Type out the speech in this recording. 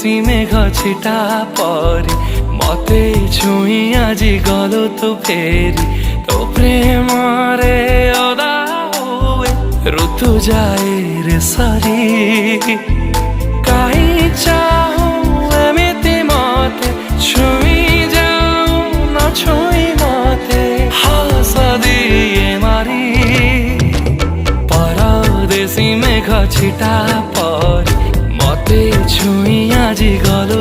ଦେଶୀ ମେଘ ଛିଟା ପରି ମତେ ଛୁଇଁ ଆଜି ଗଲୁ ତୁ ଫେରି। ତୋ ପ୍ରେମରେ ଓଦା ହୁଏ ଋତୁ ଯାଏ ରେ ସରି। କାହିଁ ଚାହୁଁ ଏମିତି ମତେ ଛୁଇଁ ଯାଉ ନ ଛୁଇଁ ମତେ ହସ ଦିଏ ମାରି। ପରଦେଶୀ ମେଘ ଛିଟା ପରି ମତେ ଛୁଇଁ ଆଜି ଗଲୁ।